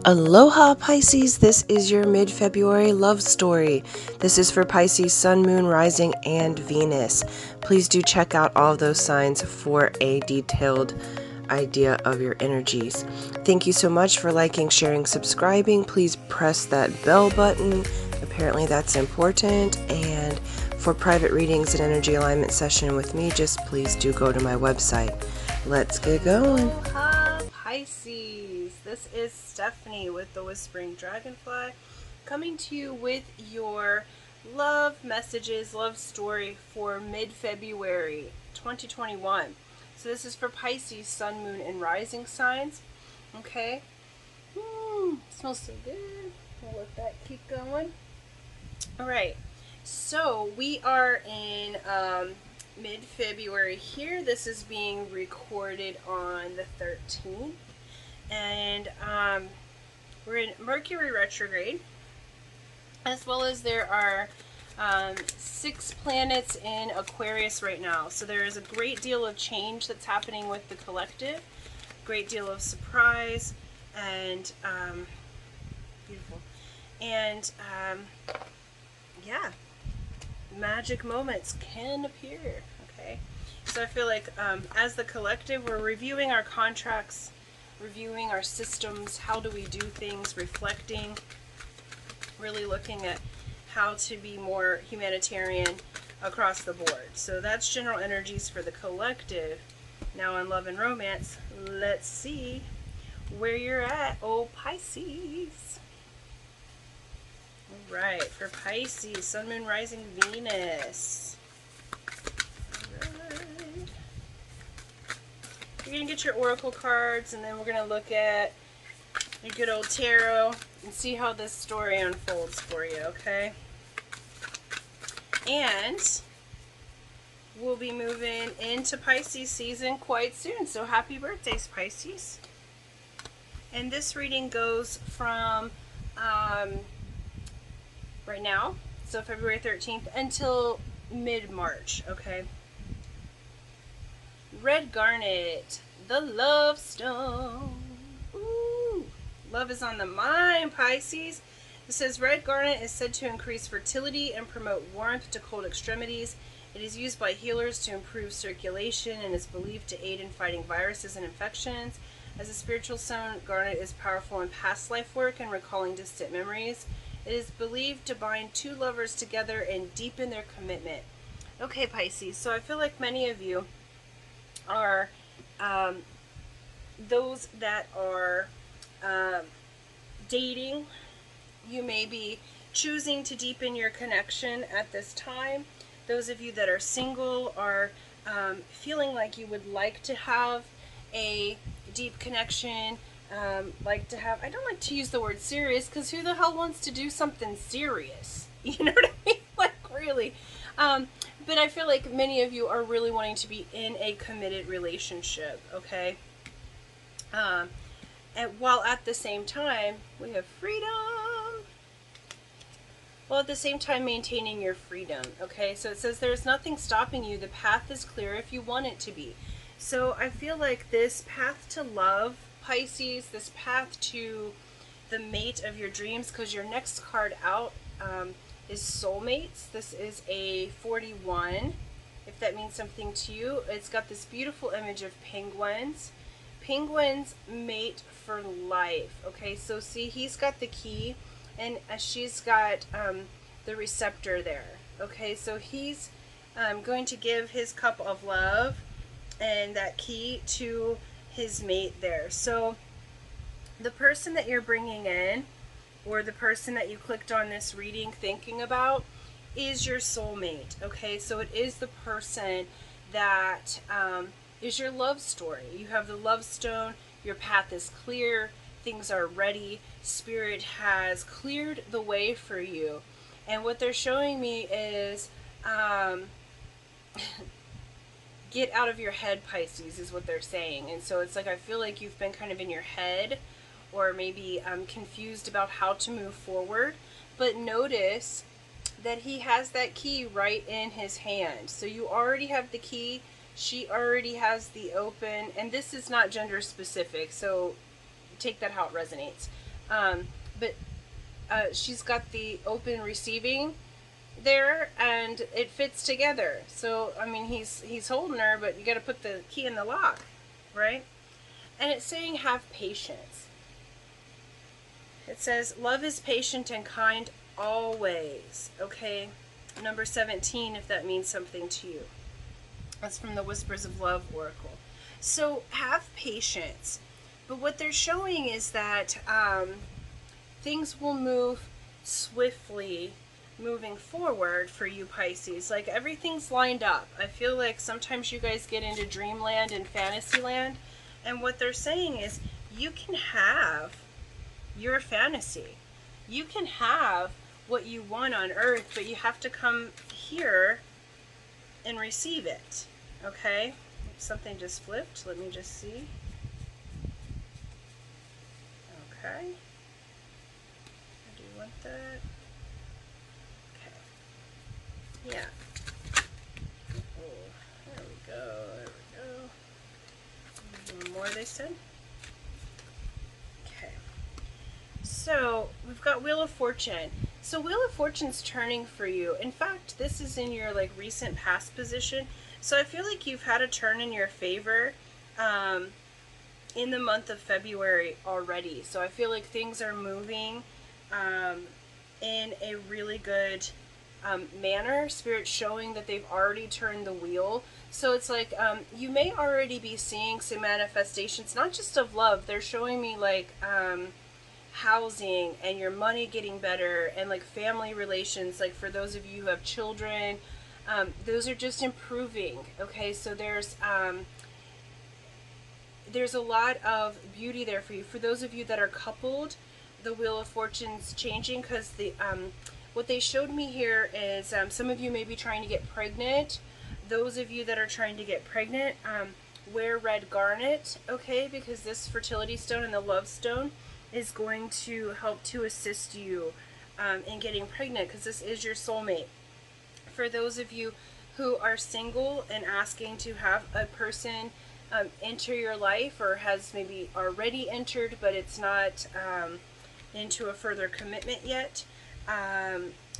Aloha Pisces, this is your mid-February love story. This is for Pisces, Sun, Moon, Rising, and Venus. Please do check out all those signs for a detailed idea of your energies. Thank you so much for liking, sharing, subscribing. Please press that bell button. Apparently that's important. And for private readings and energy alignment session with me, just please do go to my website. Let's get going. Aloha Pisces, this is Stephanie with the Whispering Dragonfly coming to you with your love messages, love story for mid-February 2021. So this is for Pisces, Sun, Moon, and Rising signs. Okay. Smells so good. We'll let that keep going. Alright, so we are in mid-February here. This is being recorded on the 13th, and we're in Mercury retrograde, as well as there are 6 planets in Aquarius right now. So there is a great deal of change that's happening with the collective, great deal of surprise, and beautiful, and yeah, magic moments can appear. Okay, so I feel like as the collective, we're reviewing our contracts, reviewing our systems, how do we do things, reflecting, really looking at how to be more humanitarian across the board. So that's general energies for the collective. Now on love and romance, let's see where you're at, oh Pisces. Alright, for Pisces, Sun, Moon, Rising, Venus. Alright. You're going to get your oracle cards, and then we're going to look at your good old tarot and see how this story unfolds for you, okay? And we'll be moving into Pisces season quite soon, so happy birthdays, Pisces. And this reading goes from right now, so February 13th, until mid-March, okay? Red Garnet, the Love Stone. Ooh, love is on the mind, Pisces. It says red garnet is said to increase fertility and promote warmth to cold extremities. It is used by healers to improve circulation and is believed to aid in fighting viruses and infections. As a spiritual stone, garnet is powerful in past life work and recalling distant memories. It is believed to bind 2 lovers together and deepen their commitment. Okay, Pisces, so I feel like many of you are those that are dating. You may be choosing to deepen your connection at this time. Those of you that are single are feeling like you would like to have a deep connection. Like to have, I don't like to use the word serious, because who the hell wants to do something serious? You know what I mean? Like, really. But I feel like many of you are really wanting to be in a committed relationship, okay? And while at the same time, we have freedom. While at the same time maintaining your freedom, okay? So it says there's nothing stopping you. The path is clear if you want it to be. So I feel like this path to love, Pisces, this path to the mate of your dreams, because your next card out is soulmates. This is a 41, if that means something to you. It's got this beautiful image of penguins. Penguins mate for life. Okay, so see, he's got the key, and she's got the receptor there. Okay, so he's going to give his cup of love and that key to his mate there. So the person that you're bringing in, or the person that you clicked on this reading thinking about, is your soulmate. Okay, so it is the person that is your love story. You have the love stone, your path is clear, things are ready, Spirit has cleared the way for you. And what they're showing me is get out of your head, Pisces, is what they're saying. And so it's like, I feel like you've been kind of in your head, or maybe confused about how to move forward. But notice that he has that key right in his hand. So you already have the key. She already has the open. And this is not gender specific, so take that how it resonates. But she's got the open receiving there, and it fits together. So I mean, he's holding her, but you got to put the key in the lock, right? And it's saying have patience. It says love is patient and kind always. Okay, number 17, if that means something to you. That's from the Whispers of Love Oracle. So have patience. But what they're showing is that things will move swiftly moving forward for you Pisces. Like everything's lined up. I feel like sometimes you guys get into dreamland and fantasyland, and what they're saying is you can have your fantasy. You can have what you want on earth, but you have to come here and receive it. Okay? Something just flipped. Let me just see. Okay. I do want that. Okay. Yeah. Oh, there we go. There we go. One more, they said. Okay. So, we've got Wheel of Fortune. So, Wheel of Fortune's turning for you. In fact, this is in your like recent past position. So, I feel like you've had a turn in your favor in the month of February already. So, I feel like things are moving in a really good manner. Spirit's showing that they've already turned the wheel. So it's like you may already be seeing some manifestations, not just of love. They're showing me like housing and your money getting better, and like family relations, like for those of you who have children, those are just improving. Okay, so there's a lot of beauty there for you. For those of you that are coupled, the Wheel of Fortune's changing, because the what they showed me here is some of you may be trying to get pregnant. Those of you that are trying to get pregnant, wear red garnet, okay? Because this fertility stone and the love stone is going to help to assist you in getting pregnant, because this is your soulmate. For those of you who are single and asking to have a person enter your life, or has maybe already entered, but it's not into a further commitment yet,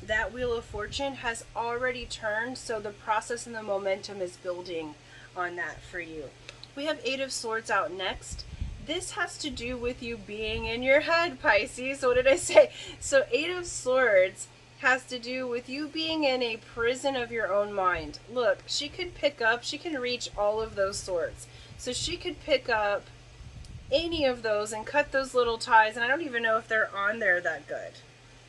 that Wheel of Fortune has already turned, so the process and the momentum is building on that for you. We have Eight of Swords out next. This has to do with you being in your head, Pisces. What did I say? So Eight of Swords has to do with you being in a prison of your own mind. Look, she can reach all of those swords. So she could pick up any of those and cut those little ties, and I don't even know if they're on there that good.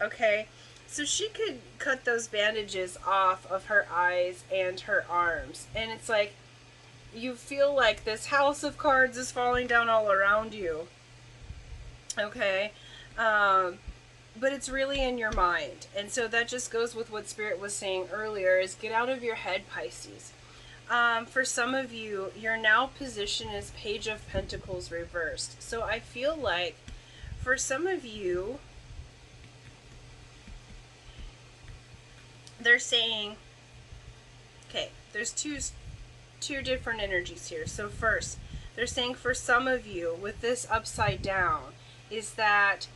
Okay, so she could cut those bandages off of her eyes and her arms, and it's like you feel like this house of cards is falling down all around you. Okay, but it's really in your mind, and so that just goes with what Spirit was saying earlier, is get out of your head, Pisces. For some of you, your now position is Page of Pentacles reversed. So I feel like for some of you, they're saying, okay, there's two different energies here. So first, they're saying for some of you with this upside down is that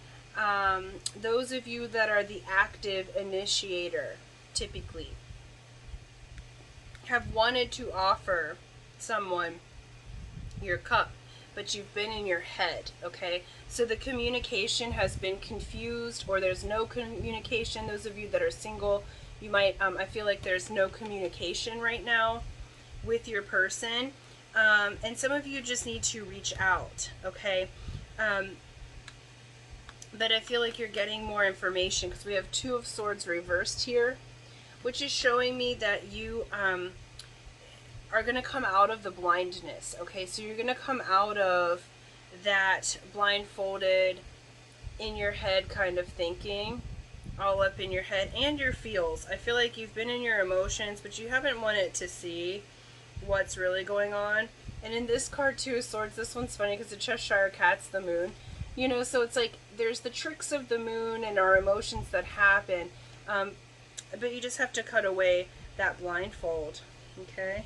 those of you that are the active initiator typically have wanted to offer someone your cup, but you've been in your head, okay? So the communication has been confused, or there's no communication. Those of you that are single, you might, I feel like there's no communication right now with your person. And some of you just need to reach out, okay? But I feel like you're getting more information, because we have Two of Swords reversed here, which is showing me that you are going to come out of the blindness, okay? So you're going to come out of that blindfolded, in your head kind of thinking, all up in your head, and your feels. I feel like you've been in your emotions, but you haven't wanted to see what's really going on. And in this card, Two of Swords, this one's funny because the Cheshire Cat's the moon. You know, so it's like there's the tricks of the moon and our emotions that happen. But you just have to cut away that blindfold, okay?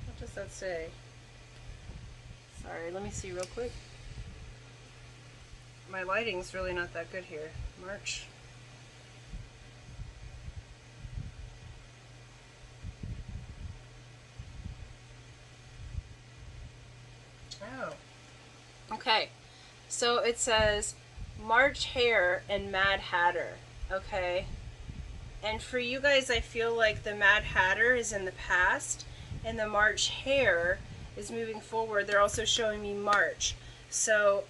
What does that say? Sorry, let me see real quick. My lighting's really not that good here. March. Oh. Okay. So it says March Hare and Mad Hatter. Okay. And for you guys, I feel like the Mad Hatter is in the past and the March Hare is moving forward. They're also showing me March. So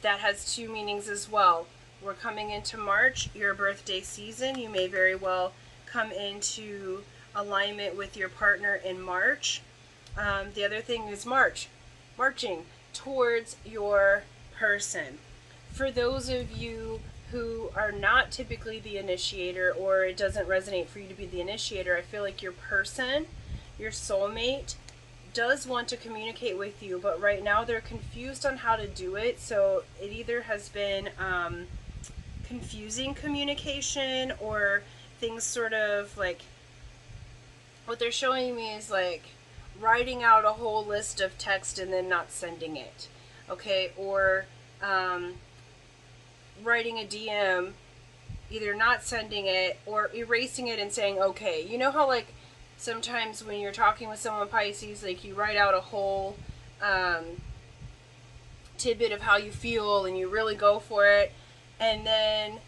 that has two meanings as well. We're coming into March, your birthday season. You may very well come into alignment with your partner in March. The other thing is marching towards your person. For those of you who are not typically the initiator, or it doesn't resonate for you to be the initiator, I feel like your person, your soulmate, does want to communicate with you, but right now they're confused on how to do it. So it either has been confusing communication, or things sort of like, what they're showing me is like writing out a whole list of text and then not sending it, okay, or writing a DM, either not sending it or erasing it and saying okay. You know how like sometimes when you're talking with someone, Pisces, like you write out a whole tidbit of how you feel and you really go for it, and then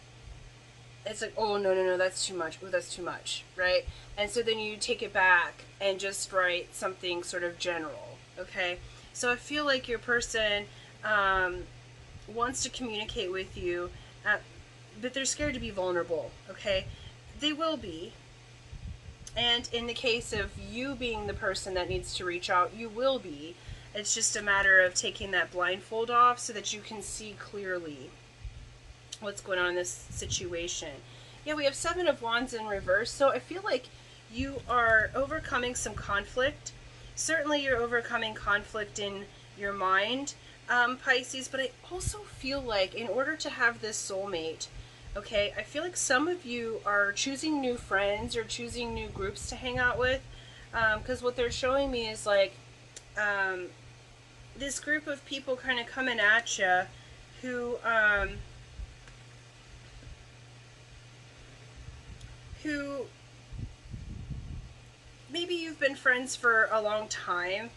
it's like, oh no, that's too much. Oh, that's too much, right? And so then you take it back and just write something sort of general, okay? So I feel like your person wants to communicate with you, but they're scared to be vulnerable, okay? They will be. And in the case of you being the person that needs to reach out, you will be. It's just a matter of taking that blindfold off so that you can see clearly what's going on in this situation. Yeah, we have Seven of Wands in reverse, so I feel like you are overcoming some conflict. Certainly you're overcoming conflict in your mind, Pisces, but I also feel like in order to have this soulmate, okay, I feel like some of you are choosing new friends or choosing new groups to hang out with, because what they're showing me is like this group of people kind of coming at you who maybe you've been friends for a long time,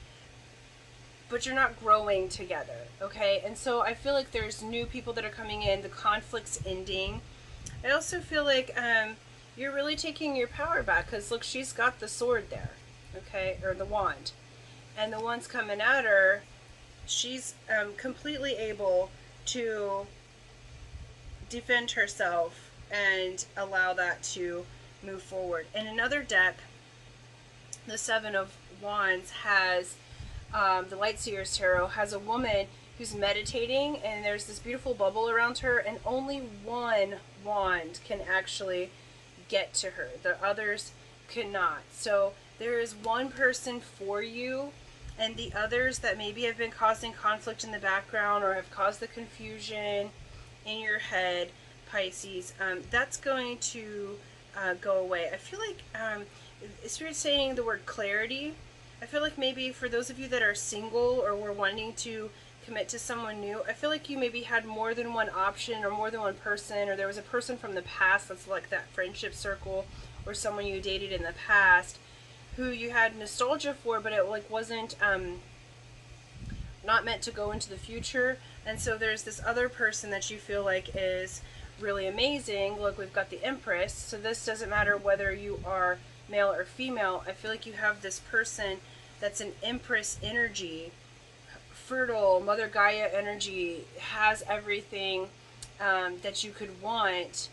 but you're not growing together, okay? And so I feel like there's new people that are coming in, the conflict's ending. I also feel like you're really taking your power back, because look, she's got the sword there, okay, or the wand, and the one's coming at her. She's completely able to defend herself and allow that to move forward. In another deck, the Seven of Wands has the Lightseer's Tarot has a woman who's meditating, and there's this beautiful bubble around her, and only one wand can actually get to her. The others cannot. So there is one person for you, and the others that maybe have been causing conflict in the background or have caused the confusion in your head, Pisces, that's going to go away. I feel like Spirit's saying the word clarity. I feel like maybe for those of you that are single or were wanting to commit to someone new, I feel like you maybe had more than one option or more than one person, or there was a person from the past that's like that friendship circle or someone you dated in the past who you had nostalgia for, but it like wasn't not meant to go into the future. And so there's this other person that you feel like is really amazing. Look, we've got the Empress, so this doesn't matter whether you are male or female. I feel like you have this person that's an Empress energy, fertile, Mother Gaia energy, has everything that you could want.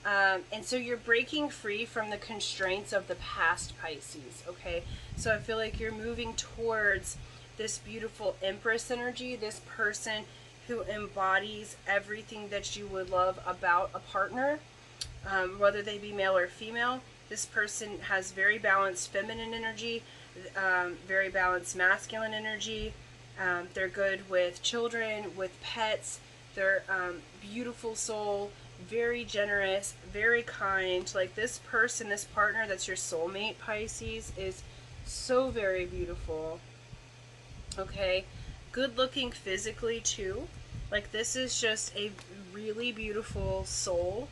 And so you're breaking free from the constraints of the past, Pisces, okay? So I feel like you're moving towards this beautiful Empress energy, this person who embodies everything that you would love about a partner, whether they be male or female. This person has very balanced feminine energy, very balanced masculine energy. They're good with children, with pets. They're beautiful soul, very generous, very kind. Like this person, this partner that's your soulmate, Pisces, is so very beautiful. Okay, good looking physically too. Like, this is just a really beautiful soul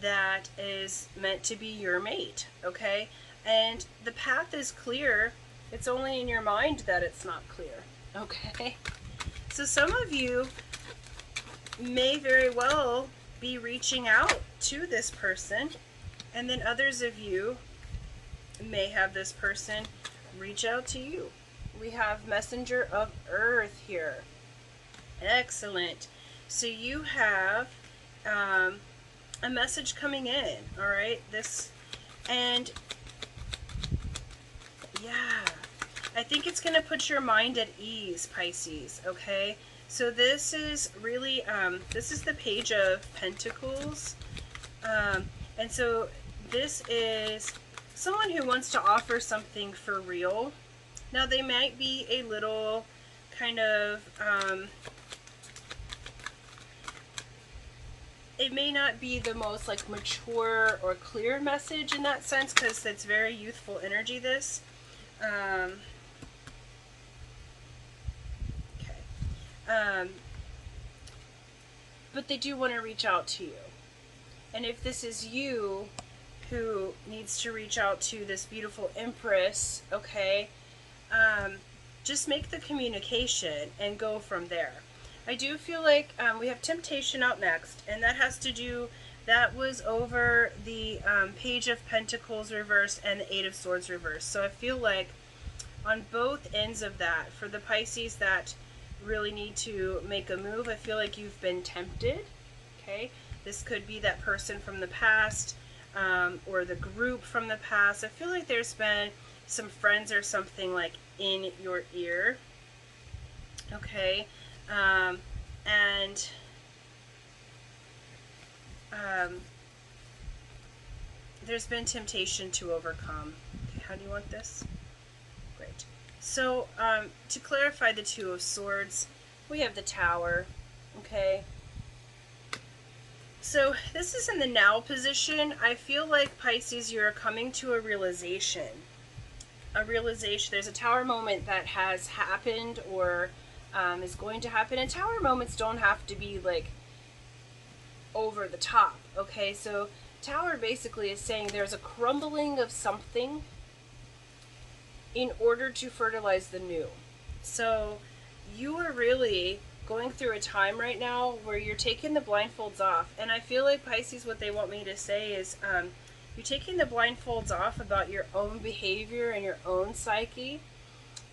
that is meant to be your mate, okay? And the path is clear. It's only in your mind that it's not clear, okay? So some of you may very well be reaching out to this person, and then others of you may have this person reach out to you. We have Messenger of Earth here. Excellent. So you have a message coming in, all right? And yeah, I think it's going to put your mind at ease, Pisces, okay? So this is really, this is the Page of Pentacles. And so this is someone who wants to offer something for real. Now, they might be a little kind of, it may not be the most like mature or clear message in that sense, because it's very youthful energy, this. But they do want to reach out to you. And if this is you who needs to reach out to this beautiful Empress, okay, just make the communication and go from there. I do feel like we have Temptation out next, and that has to do, that was over the Page of Pentacles reversed and the Eight of Swords reversed. So I feel like on both ends of that, for the Pisces that really need to make a move, I feel like you've been tempted, okay? This could be that person from the past, or the group from the past. I feel like there's been some friends or something like in your ear, okay? There's been temptation to overcome. Okay, how do you want this? Great. So, to clarify the Two of Swords, we have the Tower, okay? So, this is in the now position. I feel like, Pisces, you're coming to a realization. There's a Tower moment that has happened or is going to happen. And Tower moments don't have to be, like, over the top, okay? So, Tower basically is saying there's a crumbling of something in order to fertilize the new. So you are really going through a time right now where you're taking the blindfolds off. And I feel like, Pisces, what they want me to say is you're taking the blindfolds off about your own behavior and your own psyche.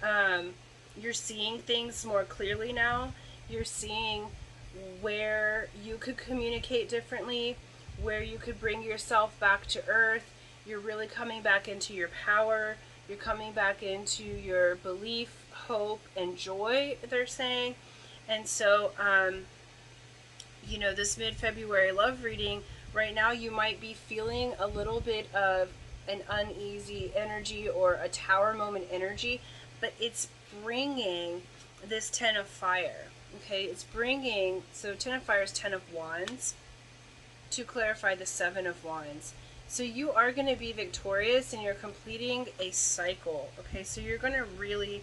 You're seeing things more clearly now. You're seeing where you could communicate differently, where you could bring yourself back to earth. You're really coming back into your power. You're coming back into your belief, hope, and joy, they're saying. And so, you know, this mid-February love reading, right now you might be feeling a little bit of an uneasy energy or a Tower moment energy, but it's bringing this Ten of Fire, okay? It's bringing, so Ten of Fire is Ten of Wands, to clarify the Seven of Wands. So you are going to be victorious, and you're completing a cycle, okay? So you're going to really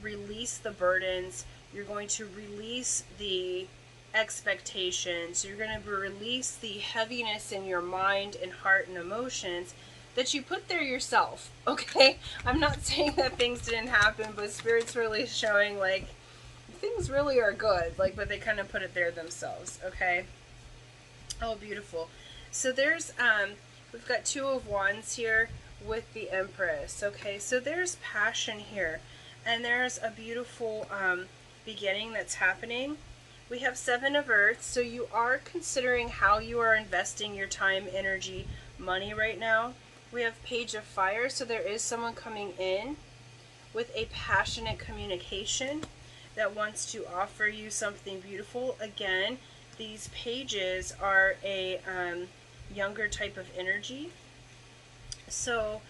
release the burdens. You're going to release the expectations. You're going to release the heaviness in your mind and heart and emotions that you put there yourself, okay? I'm not saying that things didn't happen, but Spirit's really showing, like, things really are good, like, but they kind of put it there themselves, okay? Oh, beautiful. So there's, we've got Two of Wands here with the Empress, okay? So there's passion here, and there's a beautiful beginning that's happening. We have Seven of Earth, so you are considering how you are investing your time, energy, money right now. We have Page of Fire, so there is someone coming in with a passionate communication that wants to offer you something beautiful. Again, these pages are a younger type of energy. So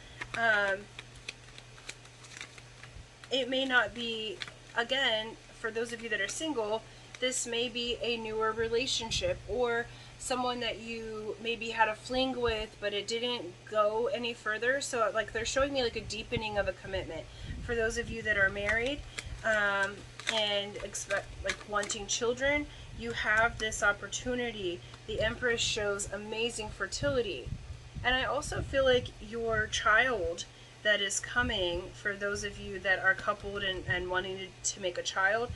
it may not be, again, for those of you that are single, this may be a newer relationship, or someone that you maybe had a fling with, but it didn't go any further. So, like, they're showing me like a deepening of a commitment. For those of you that are married, and expect, like, wanting children, you have this opportunity. The Empress shows amazing fertility. And I also feel like your child that is coming, for those of you that are coupled and wanting to make a child,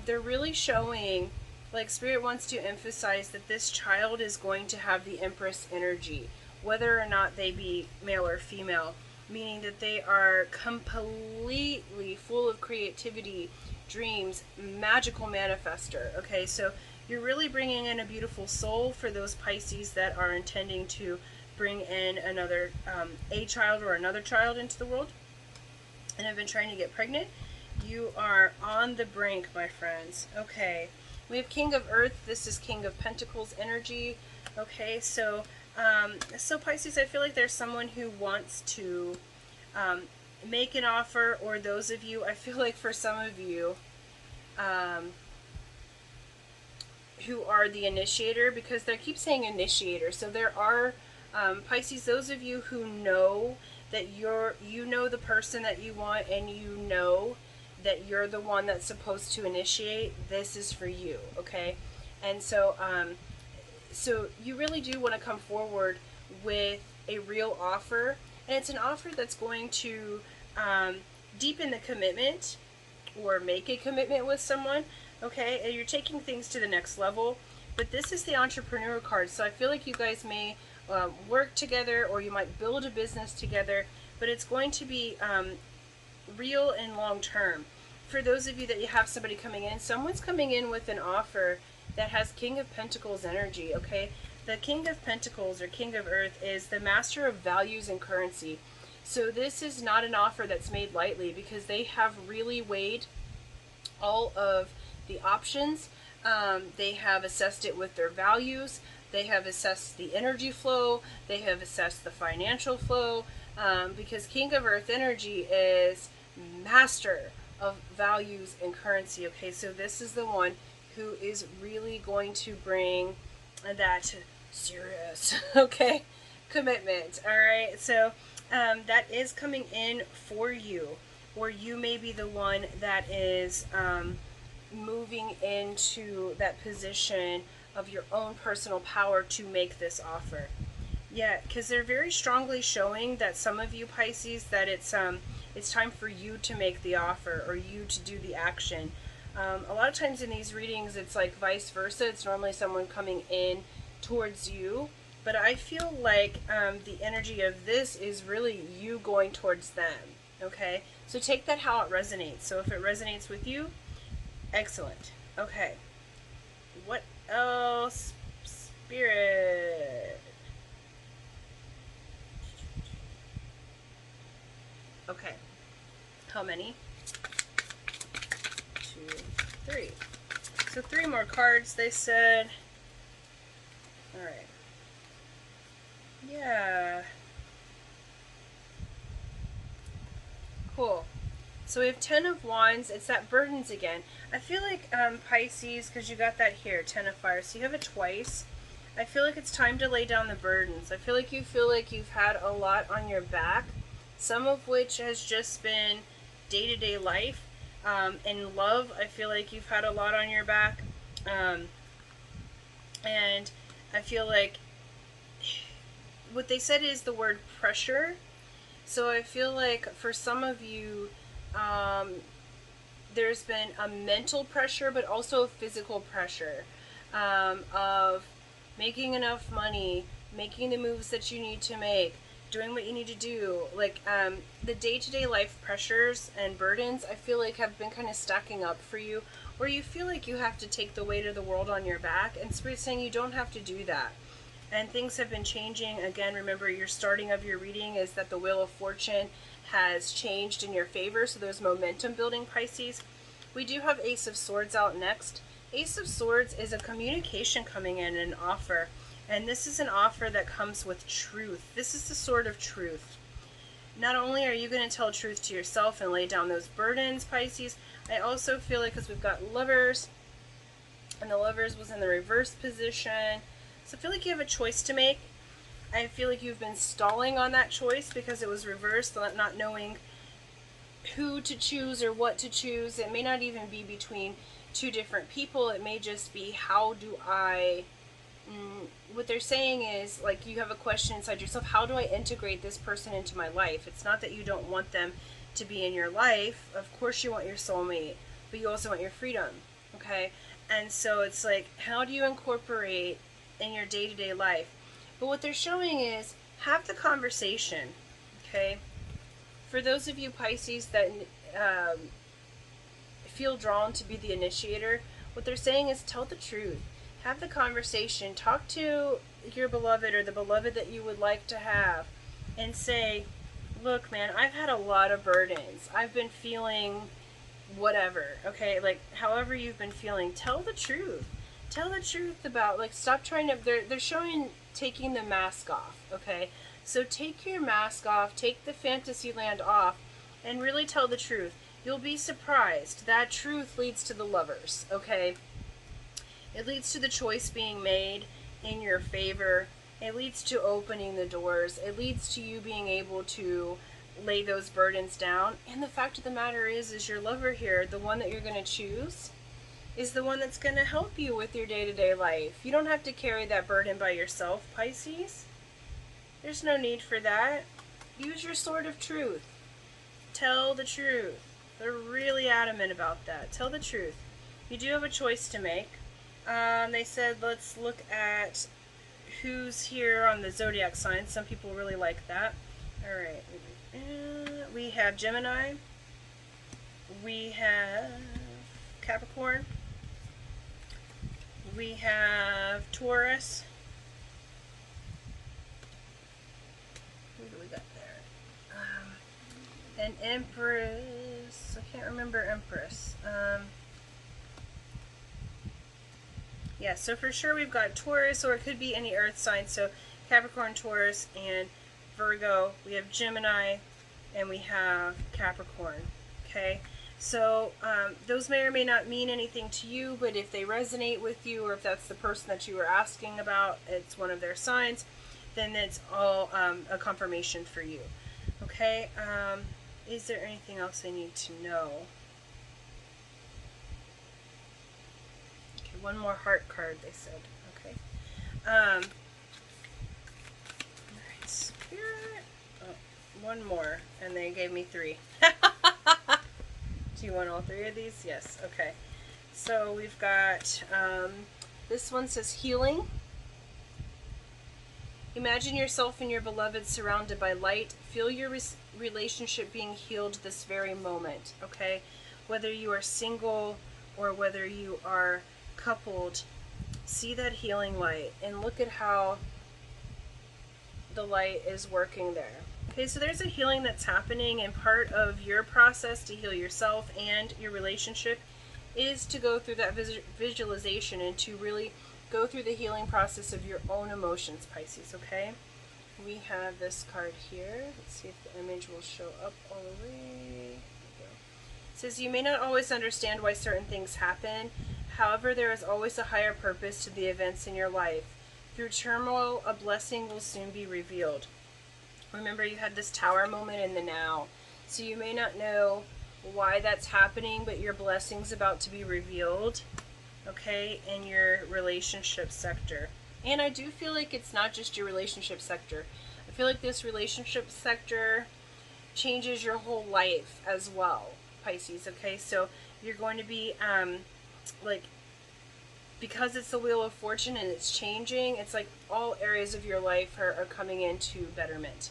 they're really showing, like, Spirit wants to emphasize that this child is going to have the Empress energy, whether or not they be male or female, meaning that they are completely full of creativity, dreams, magical manifester. Okay, so you're really bringing in a beautiful soul for those Pisces that are intending to bring in another, a child or another child into the world, and have been trying to get pregnant. You are on the brink, my friends. Okay, we have King of Earth. This is King of Pentacles energy. Okay, so so Pisces, I feel like there's someone who wants to make an offer, or those of you, I feel like for some of you who are the initiator, because they keep saying initiator. So there are Pisces, those of you who know that you know the person that you want, and you know that you're the one that's supposed to initiate. This is for you, okay? And so so you really do want to come forward with a real offer, and it's an offer that's going to deepen the commitment or make a commitment with someone, okay? And you're taking things to the next level. But this is the entrepreneur card, so I feel like you guys may work together, or you might build a business together, but it's going to be real and long term. For those of you that you have somebody coming in, someone's coming in with an offer that has King of Pentacles energy, okay? The King of Pentacles, or King of Earth, is the master of values and currency. So this is not an offer that's made lightly, because they have really weighed all of the options. They have assessed it with their values. They have assessed the energy flow. They have assessed the financial flow, because King of Earth energy is master of values and currency. Okay, so this is the one who is really going to bring that serious, okay, commitment. All right, so that is coming in for you, or you may be the one that is moving into that position of your own personal power to make this offer. Yeah, because they're very strongly showing that some of you Pisces, that it's time for you to make the offer, or you to do the action. A lot of times in these readings, it's like vice versa. It's normally someone coming in towards you, but I feel like the energy of this is really you going towards them. Okay, so take that how it resonates. So if it resonates with you, excellent. Okay, what else, Spirit? Okay, how many? 2, 3. So 3 more cards, they said. All right. Yeah. Cool. So we have 10 of Wands. It's that burdens again. I feel like Pisces, because you got that here, 10 of Fire. So you have it twice. I feel like it's time to lay down the burdens. I feel like you've had a lot on your back, some of which has just been day-to-day life. In love, I feel like you've had a lot on your back. And I feel like what they said is the word pressure. So I feel like for some of you, there's been a mental pressure, but also a physical pressure of making enough money, making the moves that you need to make, doing what you need to do. Like the day-to-day life pressures and burdens, I feel like have been kind of stacking up for you, where you feel like you have to take the weight of the world on your back, and Spirit's saying you don't have to do that. And things have been changing. Again, remember, your starting of your reading is that the Wheel of Fortune has changed in your favor, so there's momentum building, Pisces. We do have Ace of Swords out next. Ace of Swords is a communication coming in, an offer. And this is an offer that comes with truth. This is the sword of truth. Not only are you going to tell truth to yourself and lay down those burdens, Pisces, I also feel like, because we've got Lovers, and the Lovers was in the reverse position, so I feel like you have a choice to make. I feel like you've been stalling on that choice because it was reversed, not knowing who to choose or what to choose. It may not even be between two different people. It may just be, how do I, what they're saying is, like, you have a question inside yourself, how do I integrate this person into my life? It's not that you don't want them to be in your life. Of course you want your soulmate, but you also want your freedom, okay? And so it's like, how do you incorporate in your day-to-day life? But what they're showing is, have the conversation, okay? For those of you Pisces that feel drawn to be the initiator, what they're saying is, tell the truth. Have the conversation. Talk to your beloved or the beloved that you would like to have and say, look, man, I've had a lot of burdens. I've been feeling whatever, okay? Like, however you've been feeling, tell the truth. Tell the truth about, like, stop trying to, they're showing taking the mask off, okay? So take your mask off, take the fantasy land off, and really tell the truth. You'll be surprised. That truth leads to the lovers, okay? It leads to the choice being made in your favor. It leads to opening the doors. It leads to you being able to lay those burdens down. And the fact of the matter is your lover here, the one that you're going to choose, is the one that's going to help you with your day-to-day life. You don't have to carry that burden by yourself, Pisces. There's no need for that. Use your sword of truth. Tell the truth. They're really adamant about that. Tell the truth. You do have a choice to make. They said, let's look at who's here on the zodiac signs. Some people really like that. All right. We have Gemini. We have Capricorn. We have Taurus. Who do we got there? An Empress. I can't remember Empress. Yeah, so for sure we've got Taurus, or it could be any earth sign. So Capricorn, Taurus, and Virgo. We have Gemini, and we have Capricorn. Okay, so those may or may not mean anything to you, but if they resonate with you, or if that's the person that you were asking about, it's one of their signs, then it's all a confirmation for you. Okay, is there anything else I need to know? Okay, one more heart card, they said. Okay. All right, Spirit. Oh, one more, and they gave me 3. Do you want all 3 of these? Yes. Okay. So we've got, this one says healing. Imagine yourself and your beloved surrounded by light. Feel your relationship being healed this very moment, okay? Whether you are single or whether you are coupled, see that healing light and look at how the light is working there. Okay, so there's a healing that's happening, and part of your process to heal yourself and your relationship is to go through that visualization and to really go through the healing process of your own emotions, Pisces, okay? We have this card here. Let's see if the image will show up all the way. There we go. It says, you may not always understand why certain things happen. However, there is always a higher purpose to the events in your life. Through turmoil, a blessing will soon be revealed. Remember, you had this tower moment in the now. So you may not know why that's happening, but your blessing's about to be revealed, okay, in your relationship sector. And I do feel like it's not just your relationship sector. I feel like this relationship sector changes your whole life as well, Pisces, okay? So you're going to be, like, because it's the Wheel of Fortune and it's changing, it's like all areas of your life are coming into betterment.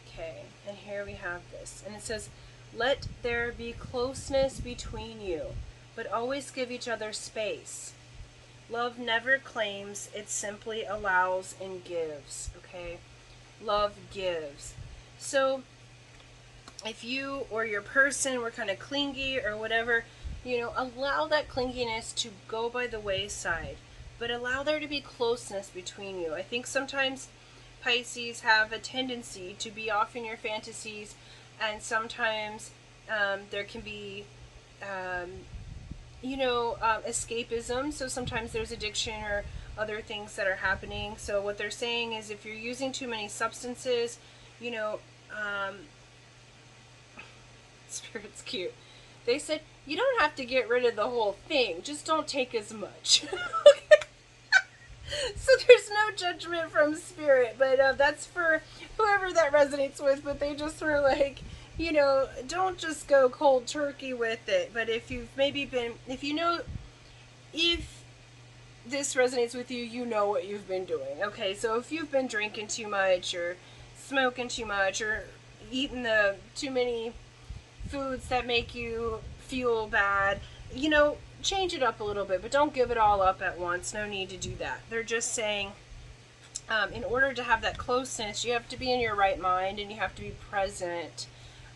Okay, and here we have this. And it says, let there be closeness between you, but always give each other space. Love never claims, it simply allows and gives, okay? Love gives. So if you or your person were kind of clingy or whatever, you know, allow that clinginess to go by the wayside, but allow there to be closeness between you. I think sometimes Pisces have a tendency to be off in your fantasies, and sometimes there can be, escapism. So sometimes there's addiction or other things that are happening. So what they're saying is, if you're using too many substances, you know, Spirit's cute. They said, you don't have to get rid of the whole thing. Just don't take as much. Okay. So there's no judgment from Spirit, but that's for whoever that resonates with. But they just were like, you know, don't just go cold turkey with it. But if you've maybe been, if you know, if this resonates with you, you know what you've been doing. Okay, so if you've been drinking too much or smoking too much or eating the too many foods that make you feel bad, you know, change it up a little bit, but don't give it all up at once. No need to do that. They're just saying, in order to have that closeness, you have to be in your right mind and you have to be present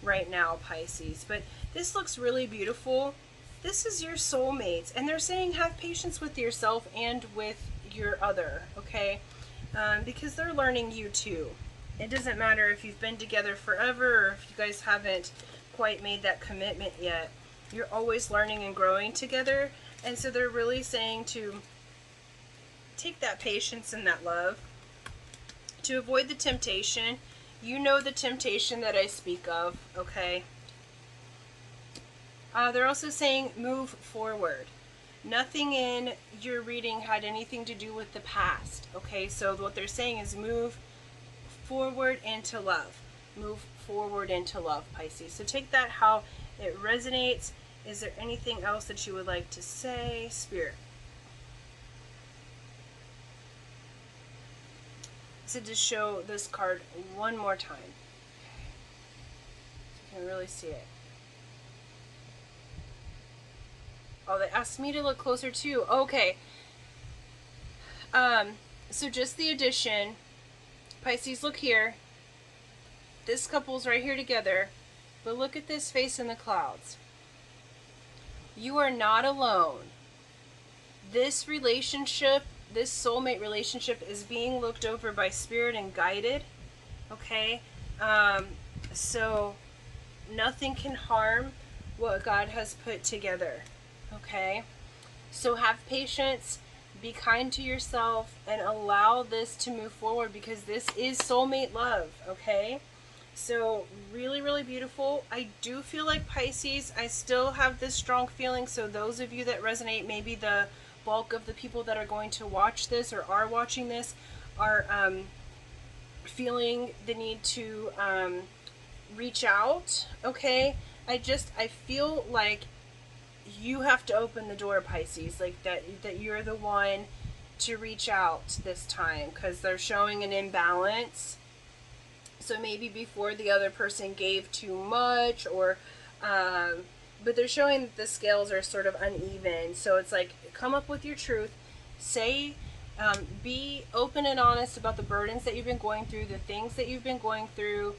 right now, Pisces. But this looks really beautiful. This is your soulmates, and they're saying have patience with yourself and with your other, okay? Because they're learning you too. It doesn't matter if you've been together forever or if you guys haven't quite made that commitment yet. You're always learning and growing together, and so they're really saying to take that patience and that love to avoid the temptation. You know the temptation that I speak of, okay? They're also saying move forward. Nothing in your reading had anything to do with the past, okay? So what they're saying is move forward into love. Move forward into love, Pisces. So take that how it resonates. Is there anything else that you would like to say, Spirit? So to show this card one more time. So you can really see it. Oh, they asked me to look closer too. Okay. So just the addition. Pisces, look here. This couple's right here together. But look at this face in the clouds. You are not alone. This relationship, this soulmate relationship, is being looked over by Spirit and guided. Okay? So nothing can harm what God has put together. Okay? So have patience, be kind to yourself, and allow this to move forward because this is soulmate love. Okay? So really, really beautiful. I do feel like Pisces, I still have this strong feeling. So those of you that resonate, maybe the bulk of the people that are going to watch this or are watching this are feeling the need to reach out. Okay? I feel like you have to open the door, Pisces, like that you're the one to reach out this time because they're showing an imbalance. So maybe before the other person gave too much or but they're showing that the scales are sort of uneven. So it's like, come up with your truth, say, be open and honest about the burdens that you've been going through, the things that you've been going through.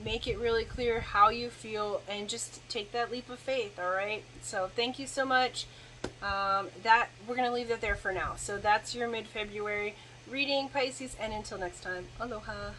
Make it really clear how you feel and just take that leap of faith. All right. So thank you so much. That we're going to leave that there for now. So that's your mid-February reading, Pisces. And until next time, aloha.